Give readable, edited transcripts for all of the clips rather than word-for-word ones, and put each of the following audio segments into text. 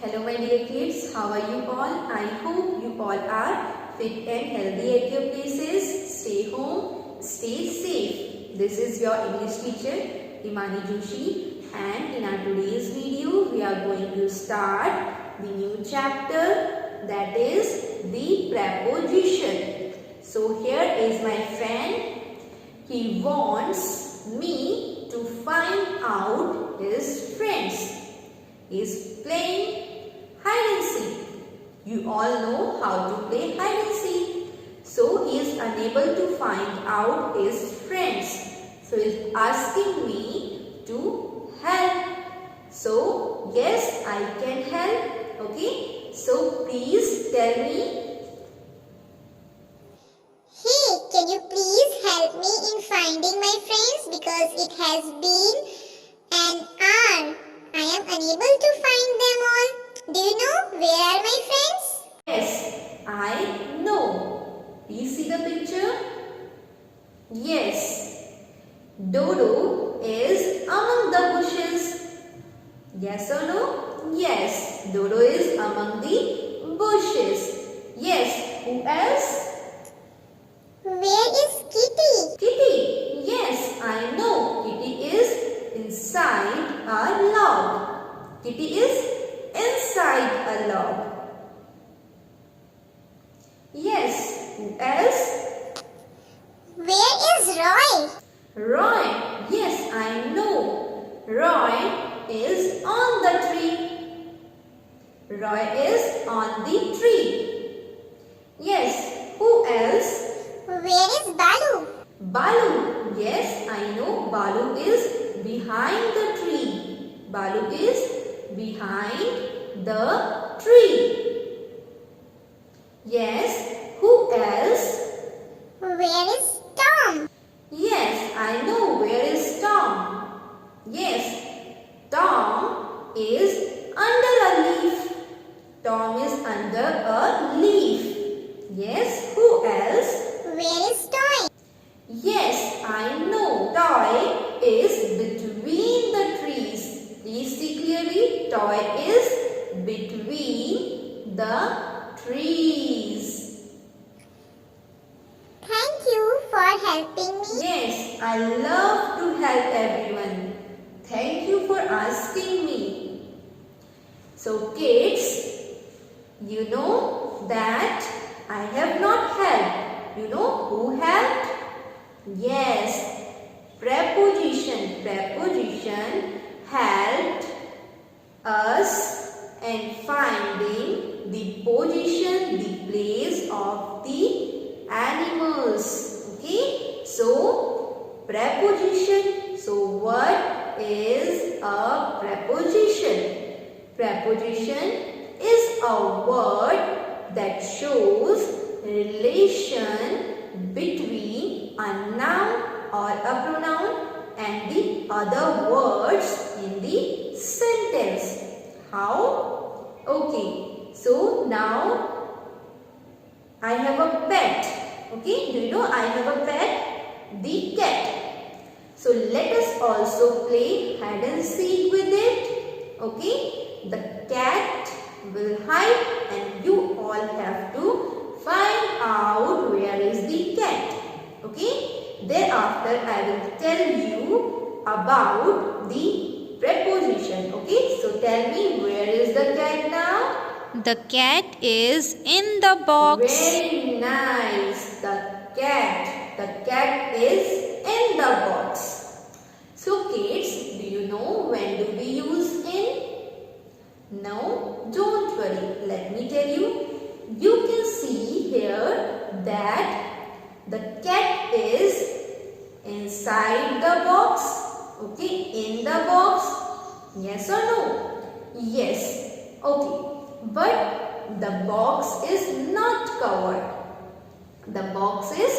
Hello my dear kids, how are you all? I hope you all are fit and healthy at your places. Stay home, stay safe. This is your English teacher Imani Joshi, and in our today's video we are going to start the new chapter, that is the preposition. So here is my friend. He wants me to find out his friends. He is playing hide and seek. You all know how to play hide and seek. So he is unable to find out his friends. So he is asking me to help. So yes, I can help. Okay. So please tell me. Hey, can you please help me in finding my friends because it has been an hour. I am unable to find them all. Do you know where are my friends? Yes, I know. Please see the picture. Yes, Dodo is among the bushes. Yes or no? Yes, Dodo is among the bushes. Yes, who else? Where is Kitty? Kitty. Yes, I know. Kitty is inside a log. Kitty is inside a log. Yes, who else? Where is Roy? Roy. Yes, I know. Roy is on the tree. Roy is on the tree. Yes, who else? Where is Balu? Balu. Yes, I know. Balu is behind the tree. Balu is behind the tree. Yes, who else? Where is Tom? Yes, I know. Where is Tom? Yes, Tom is under a leaf. Tom is under a leaf. Yes, who else? Where is Toy? Yes, I know. Toy is between the trees. Please see clearly. Toy is between the trees. Thank you for helping me. Yes, I love to help everyone. Thank you for asking me. So kids, you know that I have not helped. You know who helped? Yes, preposition. Preposition helped us in finding the position, the place of the animals. Okay, so preposition. So what is a preposition? Preposition is a word that shows relation between a noun or a pronoun and the other words in the sentence. How? Okay, so now I have a pet. Okay, do you know I have a pet? The cat. So let us also play hide and seek with it. Okay, the cat will hide and you all have to find out where is the cat. Okay, thereafter I will tell you about the preposition. Okay, so tell me, where is the cat now? The cat is in the box. Very nice. The cat is in the box. So kids, do you know when do we use in? No, don't worry. Let me tell you. You can see here that the cat is inside the box. Okay, in the box. Yes or no? Yes. Okay. But the box is not covered. The box is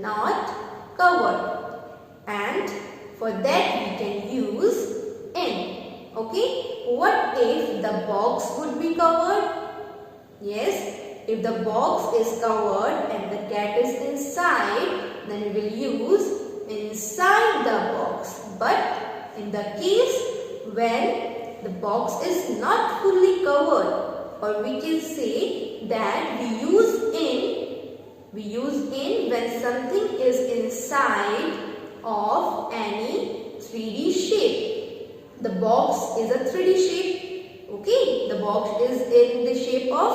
not covered. And for that we can use in. Okay. What if the box would be covered? Yes. If the box is covered and the cat is inside, then we will use inside the box. But in the case when the box is not fully covered, or we can say that we use in when something is inside of any 3D shape. The box is a 3D shape. Okay, the box is in the shape of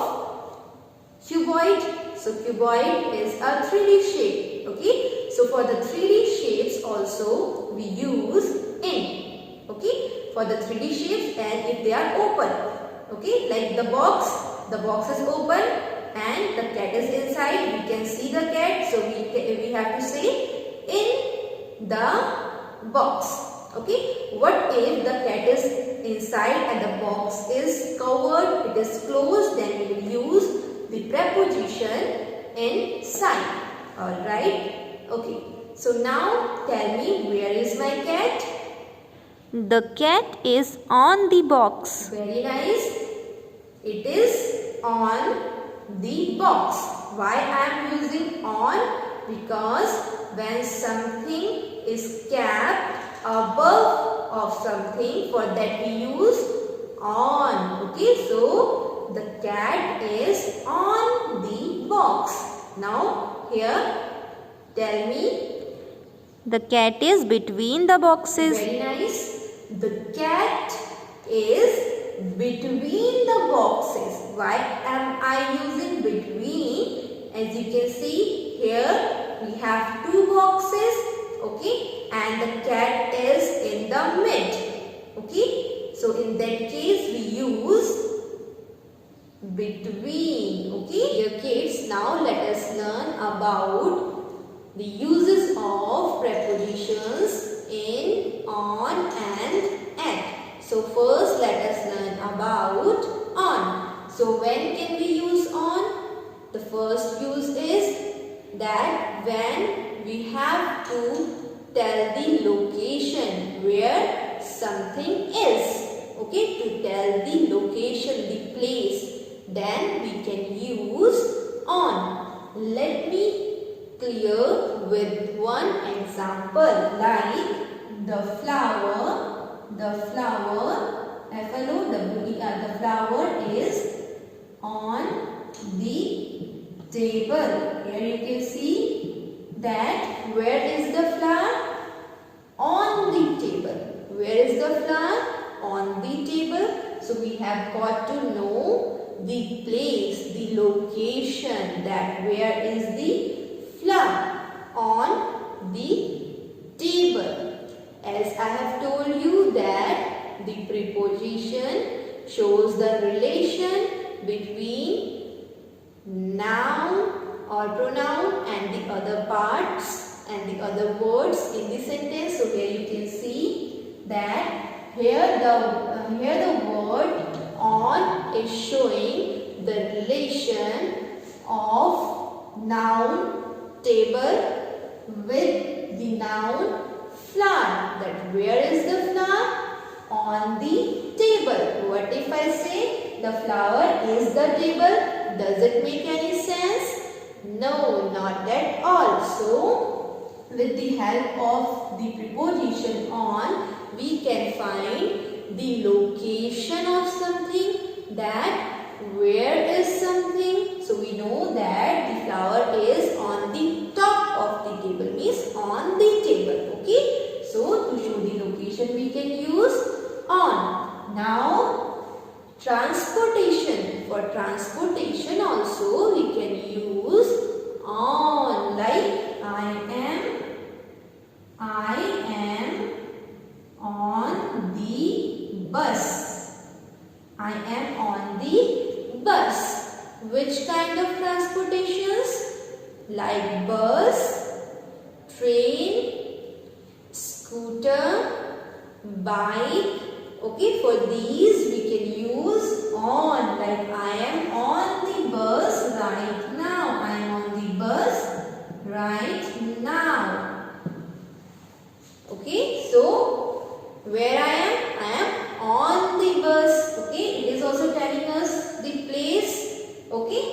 cuboid. So cuboid is a 3D shape. Okay, so for the 3D shapes also we use in. Okay, for the 3D shapes, and if they are open. Okay, like the box is open and the cat is inside. We can see the cat, so we have to say in the box. Okay, what if the cat is inside and the box is covered, it is closed, then we will use the preposition inside. Alright, okay. So now tell me, where is my cat? The cat is on the box. Very nice. It is on the box. Why I am using on? Because when something is kept above of something, for that we use on. Okay, so the cat is on the box. Now here tell me. The cat is between the boxes. Very nice. The cat is between the boxes. Why am I using between? As you can see here, we have two boxes. Okay, and the cat is in the mid. Okay, so in that case we use between. Okay, dear kids, now let us learn about the uses of prepositions in, on and at. So first let us learn about on. So when can we use on? The first use is that when we have to tell the location where something is. Okay, to tell the location, the place, then we can use on. Let me clear with one example, like the flower, F-L-O-W-E-R, the flower is on the table. Here you can see that where is the flower? On the table. Where is the flower? On the table. So we have got to know the place, the location, that where is the flower? On the table. As I have told you that the preposition shows the relation between noun or pronoun and the other parts and the other words in the sentence. So here you can see that here the word on is showing the relation of noun table with the noun flower. That where is the flower? On the table. What if I say the flower is the table? Does it make any sense? No, not at all. So with the help of the preposition on, we can find the location of something, that where is something. So we know that the flower is on the top of the table, means on the table. Okay, so to show the location we can use on. Now transportation. For transportation also we can use on, like I am on the bus. I am on the bus. Which kind of transportations? Like bus, train, scooter, bike. Okay, for these we can use on. Like I am on the bus right now. I am on the bus right now. Okay, so where I am on the bus. Okay, it is also telling us the place. Okay,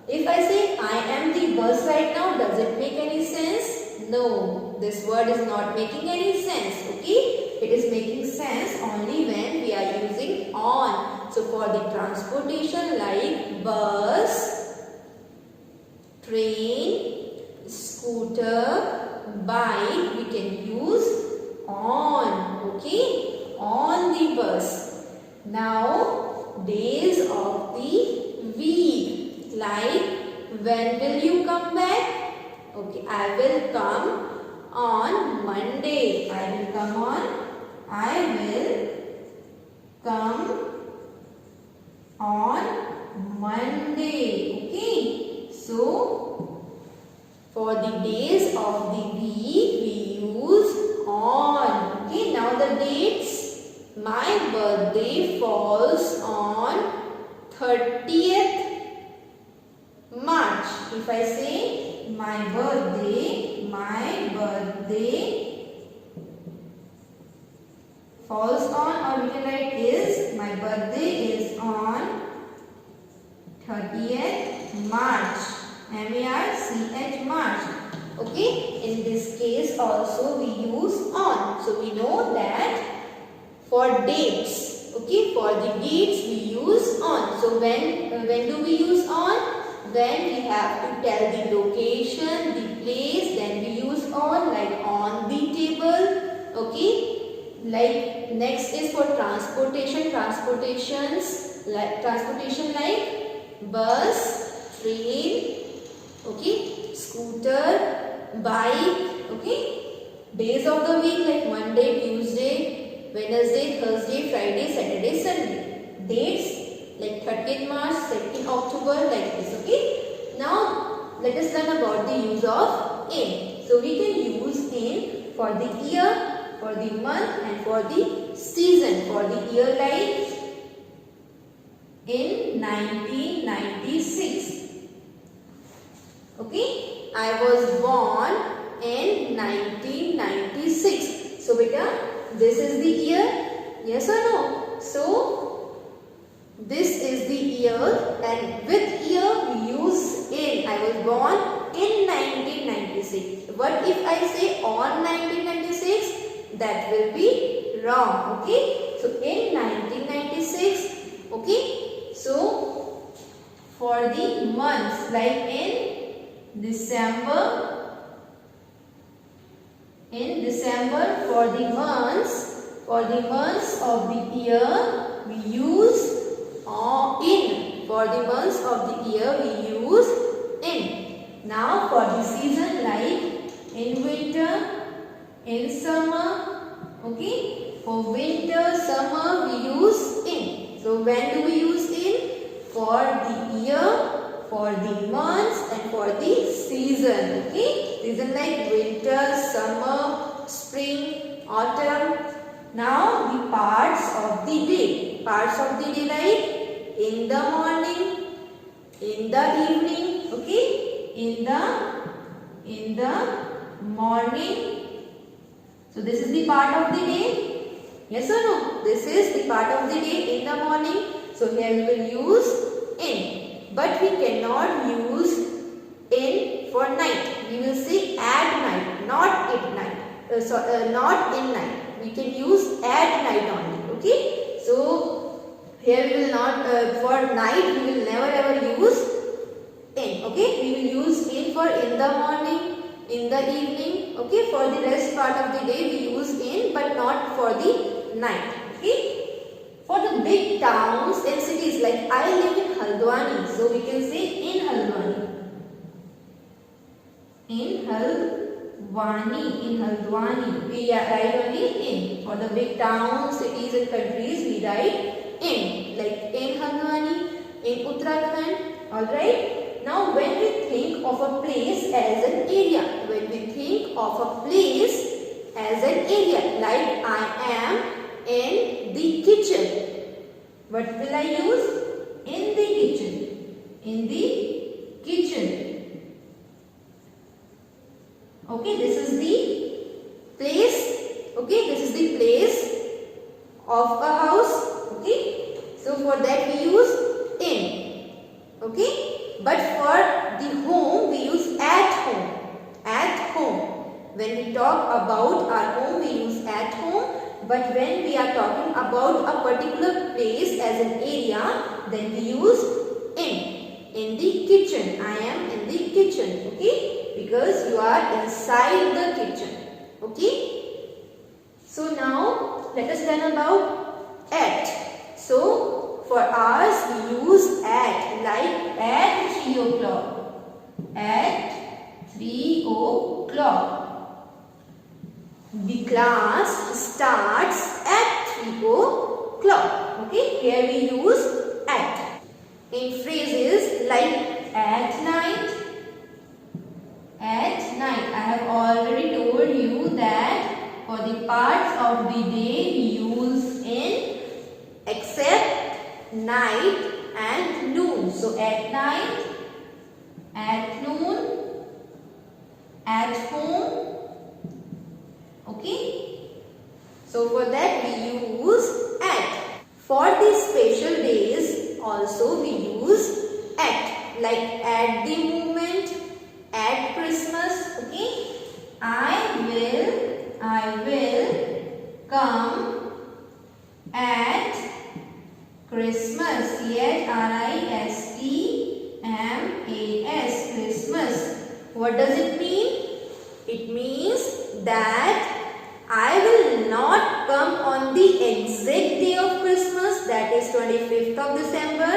if I say I am the bus right now, does it make any sense? No, this word is not making any sense. Okay, it is making sense only when we are for the transportation like bus, train, scooter, bike, we can use on. Okay, on the bus. Now, days of the week, like when will you come back? Okay, I will come on Monday. I will come on Monday. Okay, so for the days of the week we use on. Okay, now the dates. My birthday falls on 30th March. If I say my birthday falls on, or we can write is, my birthday is on 30th March. M-A-R-C-H, March. Okay, in this case also we use on. So we know that for dates, okay, for the dates we use on. So when do we use on? When we have to tell the location, the place, then we use on, like on the table. Okay, like next is for transportation. Transportation like bus, train, okay, scooter, bike. Okay, days of the week like Monday, Tuesday, Wednesday, Thursday, Friday, Saturday, Sunday. Dates like 30th March, 2nd October, like this. Okay. Now let us learn about the use of in. So we can use in for the year, for the month, and for the season. For the year, like in 1996. Okay, I was born in 1996. So beta, this is the year. Yes or no? So this is the year, and with year we use in. I was born in 1996. What if I say on 1996? That will be wrong. Okay. So in 1996. Okay. So for the months, like in December, for the months of the year we use in. For the months of the year we use in. Now for the season, like in winter, in summer. Okay, for winter, summer we use in. So when do we use in? For the year, for the months, and for the season. Okay, season like winter, summer, spring, autumn. Now the parts of the day. Parts of the day like in the morning, in the evening. Okay, in the morning. So this is the part of the day. Yes or no? This is the part of the day in the morning. So here we will use in. But we cannot use in for night. We will say at night, not at night. Not in night. We can use at night only. Okay. So here we will not, for night we will never ever use in. Okay. We will use in for in the morning, in the evening. Okay. For the rest part of the day we use in, but not for the night. Okay. For the big towns and cities, like I live in Haldwani, so we can say in Haldwani. In Haldwani, we write only in. For the big towns, cities and countries, we write in. Like in Haldwani, in Uttarakhand. Alright. Now when we think of a place as an area, like I am in the kitchen. What will I use? In the kitchen. In the kitchen. Okay, this is the place. Okay, this is the place of a house. Okay, so for that we use in. Okay, but for the home we use at home. At home. When we talk about our home we use at home. But when we are talking about a particular place as as an area, then we use in the kitchen. I am in the kitchen, okay, because you are inside the kitchen, okay. So now let us learn about at. So for hours we use at, like at 3 o'clock, at 3 o'clock. The class starts at 3 o'clock. Okay, here we use at. In phrases like at night, I have already told you that for the parts of the day we use in except night and noon. So at night, at noon, at home. Okay, so for that we use at. For the special days also we use at, like at the moment, at Christmas. Okay, I will come at Christmas. Christmas, Christmas. What does it mean? It means that I will not come on the exact day of Christmas, that is 25th of December.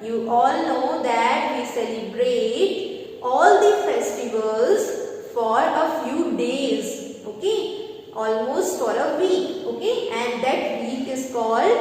You all know that we celebrate all the festivals for a few days, okay, almost for a week, okay, and that week is called,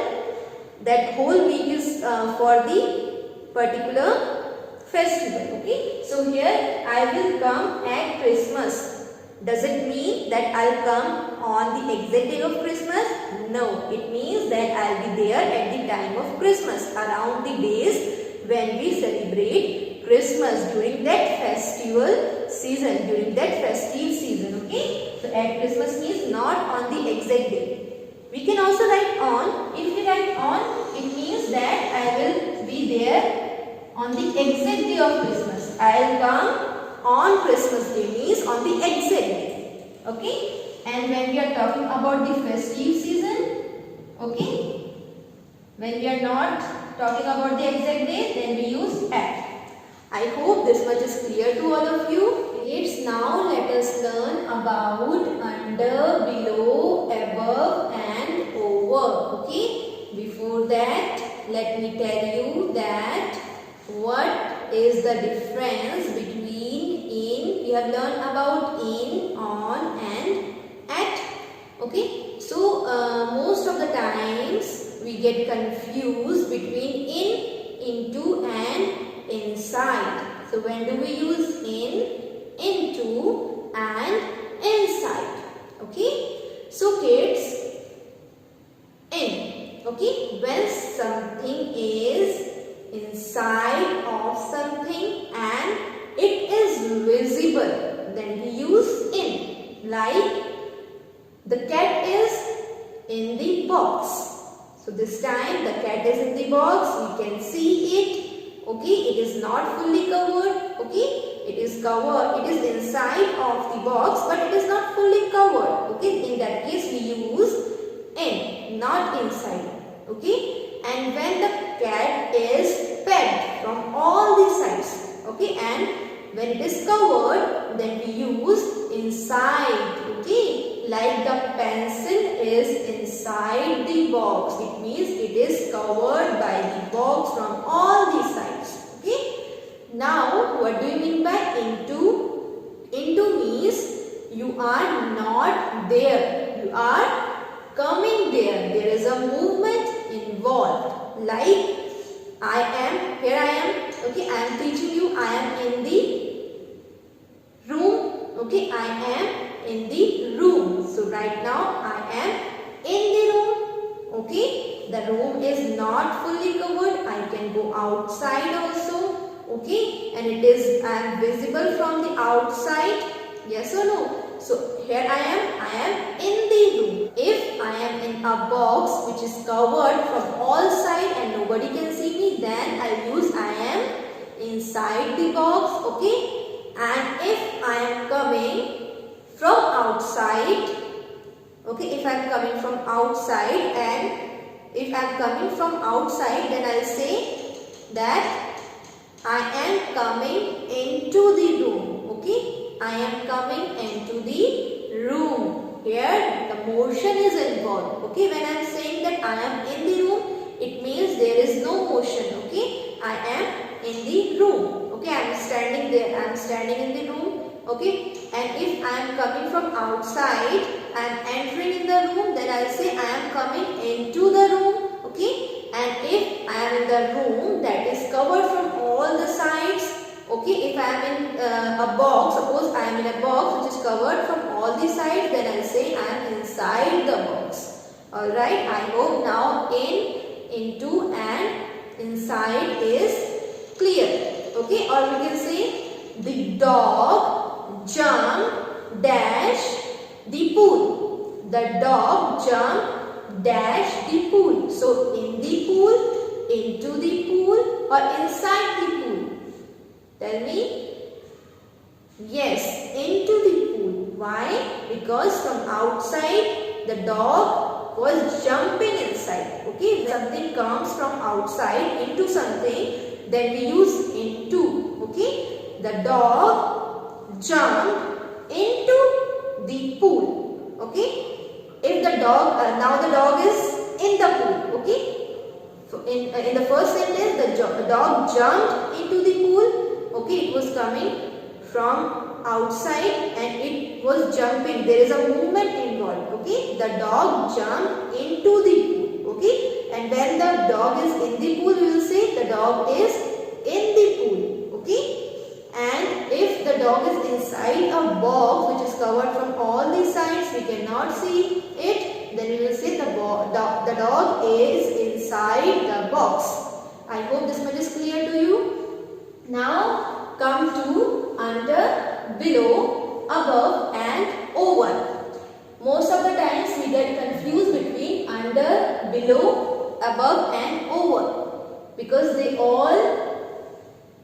that whole week is for the particular festival, okay. So here I will come at Christmas. Does it mean that I'll come on the exact day of Christmas? No, it means that I'll be there at the time of Christmas, around the days when we celebrate Christmas, during that festival season, during that festive season, okay. So at Christmas means not on the exact day. We can also write on. If we write on, it means that I will be there on the exact day of Christmas. I'll come on Christmas day means on the exact day, okay. And when we are talking about the festive season, okay, when we are not talking about the exact day, then we use at. I hope this much is clear to all of you. Kids, now let us learn about under, below, above and over, okay. Before that, let me tell you that what is the difference between in. We have learned about in, on and at, okay. So most of the times we get confused between in, into and inside. So when do we use in, into and inside, okay. So kids, in, okay, when something is inside of something and it is visible, then we use in. Like the cat is in the box. So this time the cat is in the box, we can see it, okay. It is not fully covered, okay. It is covered, it is inside of the box but it is not fully covered, okay. In that case we use in, not inside, okay. And when the cat is pegged from all the sides, okay, and when it is covered, then we use inside, okay. Like the pencil is inside the box, it means it is covered by the box from all the sides, okay. Now what do you mean by into? Into means you are not there, you are coming there. There is a movement involved. Like here I am, okay, I am teaching you, I am in the room, okay, I am in the room. So right now I am in the room, okay. The room is not fully covered, I can go outside also, okay, and I am visible from the outside, yes or no. So here I am in the room. If I am in a box which is covered from all sides and nobody can see me, then I use I am inside the box, okay. And if I am coming from outside, okay, if I am coming from outside and if I am coming from outside, then I'll say that I am coming into the room. Okay, I am coming into the room. Here the motion is involved. Okay, when I am saying that I am in the room, it means there is no motion. Okay, I am in the room. Okay, I am standing there. I am standing in the room. Okay, and if I am coming from outside, I am entering in the room, then I will say I am coming into the room. Okay, and if I am in the room that is covered from all the sides. Okay, if I am in a box, suppose I am in a box which is covered from all the sides, then I will say I am inside the box. Alright, I hope now in, into and inside is clear. Okay, or we can say the dog jump dash the pool. The dog jump dash the pool. So in the pool, into the pool, or inside the pool? Tell me. Yes, into the pool. Why? Because from outside the dog was jumping inside. Okay, if something comes from outside into something, then we use into. Okay, the dog jumped into the pool. Okay, if the dog now the dog is in the pool. Okay, so in the first sentence the dog jumped into the pool. Okay, it was coming from outside and it was jumping. There is a movement involved. Okay, the dog jumped into the pool. Okay, and when the dog is in the pool, we will say the dog is in the pool. Okay. And if the dog is inside a box which is covered from all the sides, we cannot see it, then we will say the dog is inside the box. I hope this much is clear to you. Now come to under, below, above and over. Most of the times we get confused between under, below, above and over because they all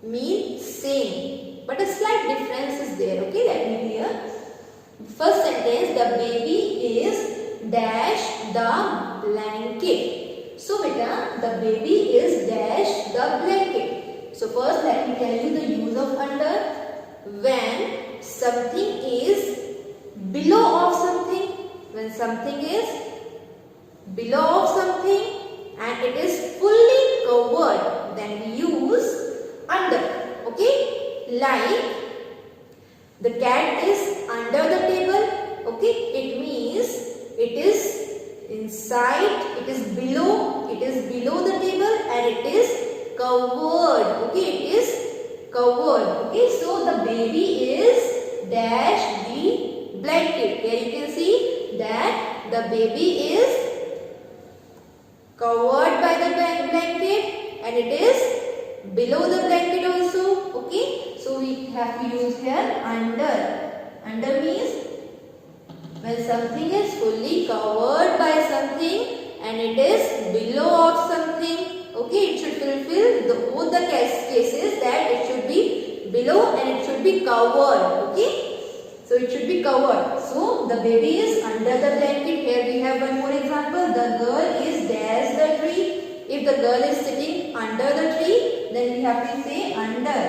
mean same, but a slight difference is there. Okay, let me clear. First sentence, the baby is dash the blanket. So beta, the baby is dash the blanket. So first let me tell you the use of under. When something is below of something, when something is below of something and it is fully covered, then we use under. Okay, like the cat is under the table. Okay, it means it is inside, it is below the table and it is covered. Okay, it is covered. Okay, so the baby is dash the blanket. Here you can see that the baby is covered by the blanket and it is below the blanket also. Okay, so we have to use here under. Under means when something is fully covered by something and it is below of something. Okay, it should fulfill both the cases, that it should be below and it should be covered. Okay, so it should be covered. So the baby is under the blanket. Here we have one more example. The girl is dash the tree. If the girl is sitting under the tree, then we have to say under.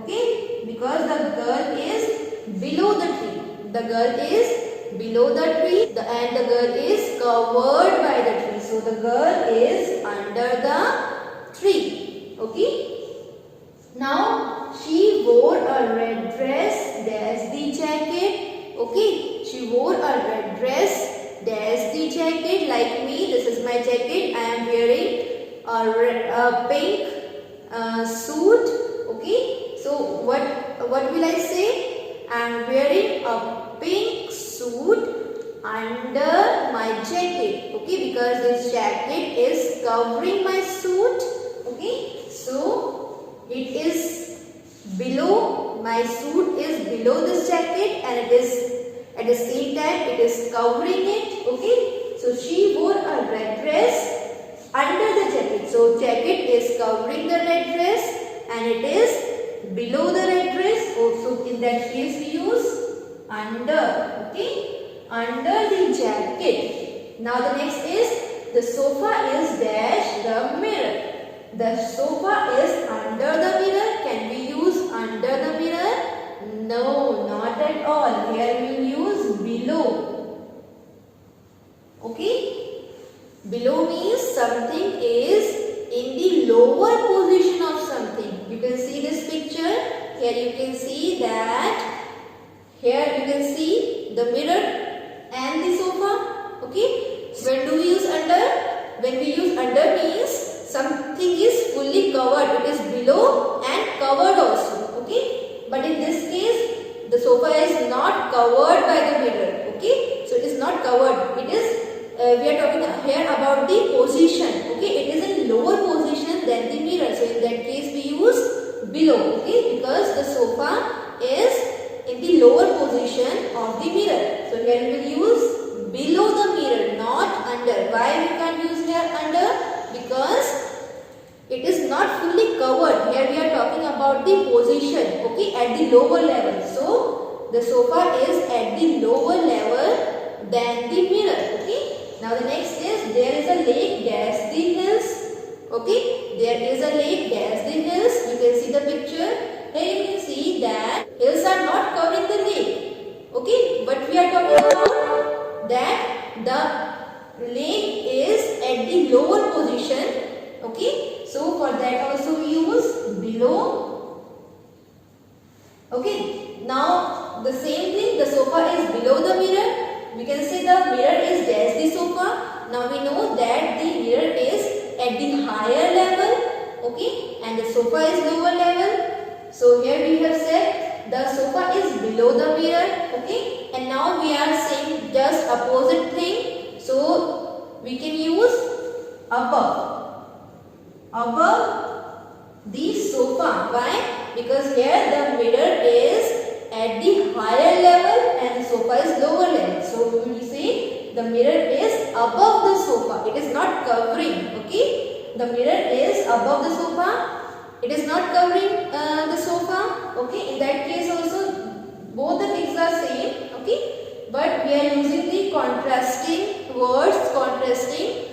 Okay, because the girl is below the tree. The girl is below the tree and the girl is covered by the tree. So the girl is under the tree. Okay. Now she wore a red dress, dash the jacket. Okay, she wore a red dress, dash the jacket. Like me, this is my jacket. I am wearing a pink suit. Okay, so what will I say? I am wearing a pink suit under my jacket. Okay, because this jacket is covering my suit. Okay, so it is below, my suit is below this jacket and it is at the same time it is covering it. Okay, so she wore a red dress under the jacket. So jacket is covering the red dress and it is below the red dress. So in that case we use under. Okay, under the jacket. Now the next is the sofa is dash the mirror. The sofa is under the mirror. Can we use under the mirror? No, not at all. Here we will use below. Okay? Below means something is in the lower position of something. You can see this picture. Here you can see that. Here you can see the mirror and the sofa. Okay? When do we use under? When we use under means something is fully covered. It is below and covered also. Okay? But in this case, the sofa is not covered by the mirror. Okay? So it is not covered. It is, we are talking here about the position. Okay? It is in lower position than the mirror. So in that case, we use below. Okay? Because the sofa is in the lower position of the mirror. So here we will use below the mirror, not under. Why we can't use here under? Because it is not fully covered. Here we are talking about the position, okay, at the lower level. So the sofa is at the lower level than the mirror. Okay. Now the next is there is a lake dash the hills. Okay. There is a lake dash the hills. You can see the picture. Here you can see that hills are not covering the lake. Okay. But we are talking about that the lake is at the lower position. Okay. So for that also we use below. Okay. Now the same thing, the sofa is below the mirror. We can say the mirror is dash the sofa. Now we know that the mirror is at the higher level. Okay. And the sofa is lower level. So here we have said the sofa is below the mirror. Okay. And now we are saying just opposite thing. So we can use above. Above the sofa. Why? Because here the mirror is at the higher level and the sofa is lower level. So we will say the mirror is above the sofa. It is not covering. Okay. The mirror is above the sofa. It is not covering the sofa. Okay. In that case also both the things are same. Okay. But we are using the contrasting words, contrasting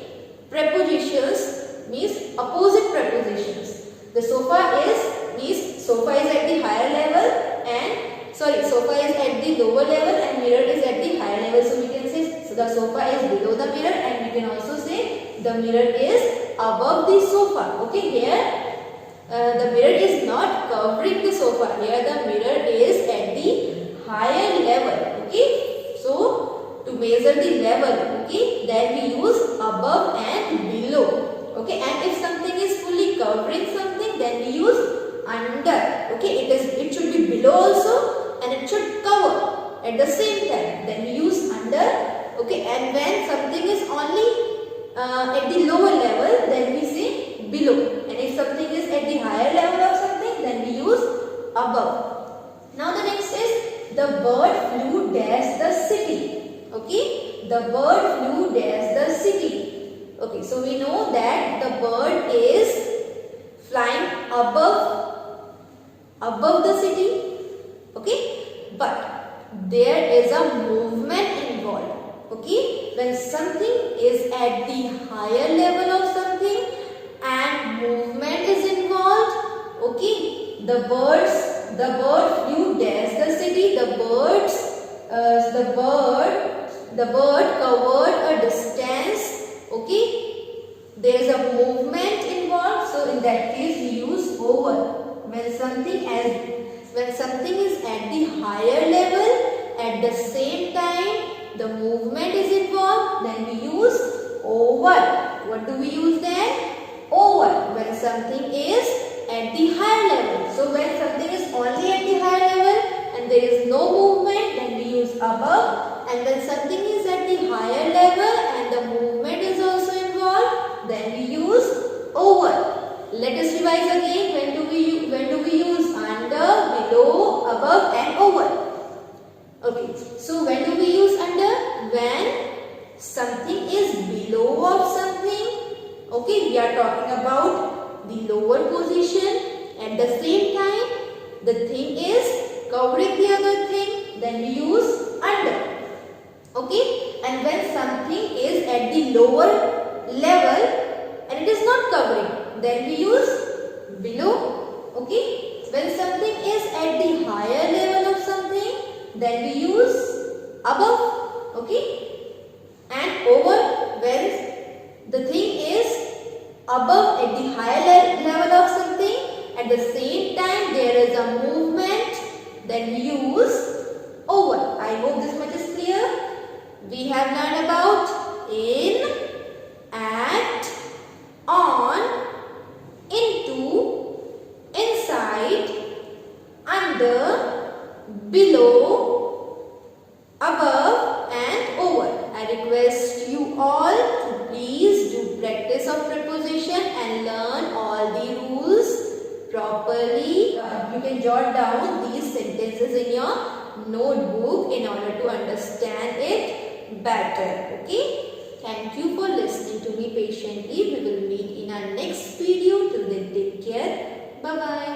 prepositions. Means opposite prepositions. The sofa is at the higher level and sofa is at the lower level and mirror is at the higher level. So we can say the sofa is below the mirror and we can also say the mirror is above the sofa. Okay, here the mirror is not covering the sofa. Here the mirror is at the higher level. Okay, so to measure the level, okay, then we use above and below. Okay, and if something is fully covering something, then we use under. Okay, it should be below also and it should cover at the same time. Then we use under. Okay, and when something is only at the lower level, then we say below. And if something is at the higher level of something, then we use above. Now the next is the bird flew dash the city. Okay, the bird flew dash the city. Okay, so we know that the bird is flying above the city. Okay, but there is a movement involved. Okay, when something is at the higher level of something and movement is involved. Okay, the bird flew dash the city. The bird covered a distance. Okay, there is a movement involved, so in that case we use over. When something is at the higher level, at the same time the movement is involved, then we use over. What do we use then? Over. When something is at the higher level. So when something is only at the higher level and there is no movement, then we use above. And when something is at the higher level and the movement is also involved, then we use over. Let us revise again. When do we use under, below, above and over? Okay. So when do we use under? When something is below of something. Okay. We are talking about the lower position. At the same time, the thing is covering the other thing. Then we use under. Okay, and when something is at the lower level and it is not covering, then we use below. Okay, when something is at the higher level of something, then we use above. Okay, and over, when the thing is above at the higher level of something, at the same time there is a movement, then we use over. I hope this much is clear. We have learned about in, at, on, into, inside, under, below, above and over. I request you all to please do practice of preposition and learn all the rules properly. You can jot down these sentences in your notebook in order to understand it better. Okay? Thank you for listening to me patiently. We will meet in our next video. Till then, take care. Bye-bye.